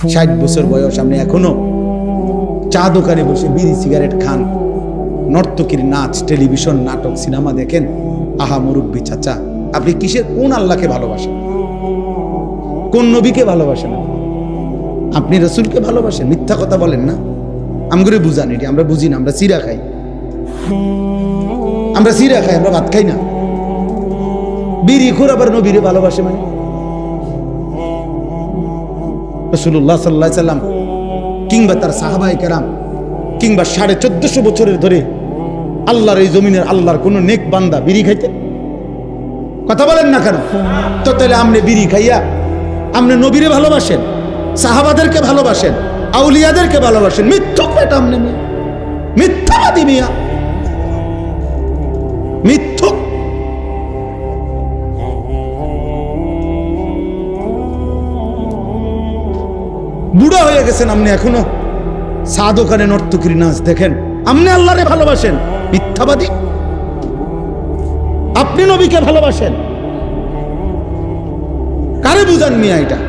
60 বছর বয়স, আপনি এখনো চা দোকানে বসে বিড়ি সিগারেট খান, নর্তকীর নাচ, টেলিভিশন, নাটক, সিনেমা দেখেন। আহা মুরব্বী চাচা, আপনি কিসের, কোন আল্লাহকে ভালোবাসেন, কোন নবীকে ভালোবাসেন? আপনি রসুলকে ভালোবাসেন? মিথ্যা কথা বলেন না। আমগুলো বুঝান, এটি আমরা বুঝি না। আমরা চিরা খাই, আমরা চিরা খাই, আমরা ভাত খাই না। বিড়ি খোর আবার নবীরে ভালোবাসে মানে? রাসূলুল্লাহ সাল্লাল্লাহু আলাইহি সাল্লাম কিংবা তার সাহাবায়ে কেরাম কিংবা 1450 বছরের ধরে আল্লাহর এই জমিনের আল্লাহর কোন নেক বান্দা বিড়ি খাইতে? কথা বলেন না কেন? তো তাহলে আপনি বিড়ি খাইয়া আপনি নবীরে ভালোবাসেন, সাহাবাদেরকে ভালোবাসেন, আউলিয়াদেরকে ভালোবাসেন? মিথ্যুক এটা, আপনি মিথ্যাবাদী মিয়া, মিথ্যুক। বুড়া হয়ে গেছেন আপনি, এখনো চা দোকানে নর্তকীর নাচ দেখেন। আপনি আল্লাহরে ভালোবাসেন? মিথ্যাবাদী। আপনি নবীকে ভালোবাসেন? কারে বুঝান মিয়া? এটা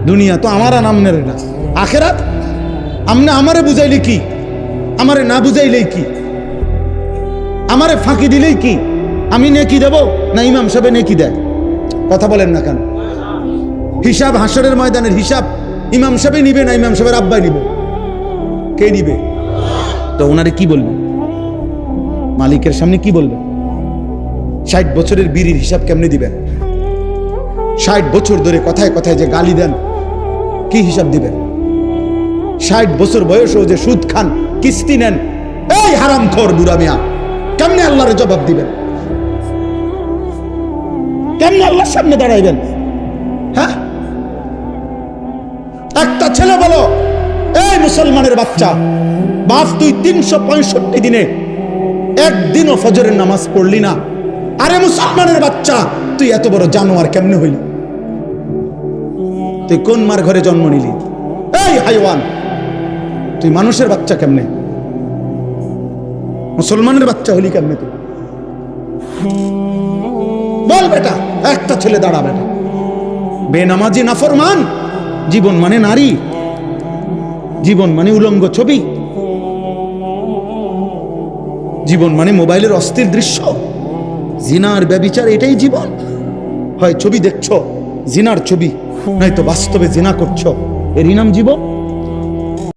দুনিয়া তো আমার আর আমনের না, আখেরাত আমনে আমারে বুঝাইলে কি, আমারে না বুঝাইলেই কি, আমারে ফাঁকি দিলেই কি? আমি নেকি দেব না ইমাম সাহেব নেকি দেয়? কথা বলেন না কেন? হিসাব, হাসরের ময়দানের হিসাব ইমাম সাহেব নিবে না ইমাম সাহেবের আব্বাই নিবে? কে নিবে? তো ওনারে কি বলবে? মালিকের সামনে কি বলবে? 60 বছরের বিড়ির হিসাব কেমনে দিবেন? 60 বছর ধরে কথায় কথায় যে গালি দেন, কি হিসাব দিবেন? 60 বছর বয়সেও যে সুদ খান, কিস্তি নেন, এই হারামখোর বুড়া মিয়া, কেমনে আল্লাহর জবাব দিবেন? কেমনে আল্লাহর সামনে দাঁড়াইবেন? হ্যাঁ, একটা ছেলে বলো, এই মুসলমানের বাচ্চা, বাপ তুই 365 দিনে একদিনও ফজরের নামাজ পড়লি না, আরে মুসলমানের বাচ্চা তুই এত বড় জানোয়ার কেমনে হইলি? তুই কোন মার ঘরে জন্ম নিলি? এই হাইওয়ান, তুই মানুষের বাচ্চা কেমনে, মুসলমানের বাচ্চা হলি কেমনে তুই? বল বেটা, একটা ছেলে দাঁড়া বেটা। বেনামাজি নাফরমান, জীবন মানে নারী, জীবন মানে উলঙ্গ ছবি, জীবন মানে মোবাইলের অস্থির দৃশ্য, জিনার ব্যভিচার, এটাই জীবন? হয় ছবি দেখছো জিনার ছবি, নয়তো বাস্তবে জিনা করছো, এরই নাম জীবন?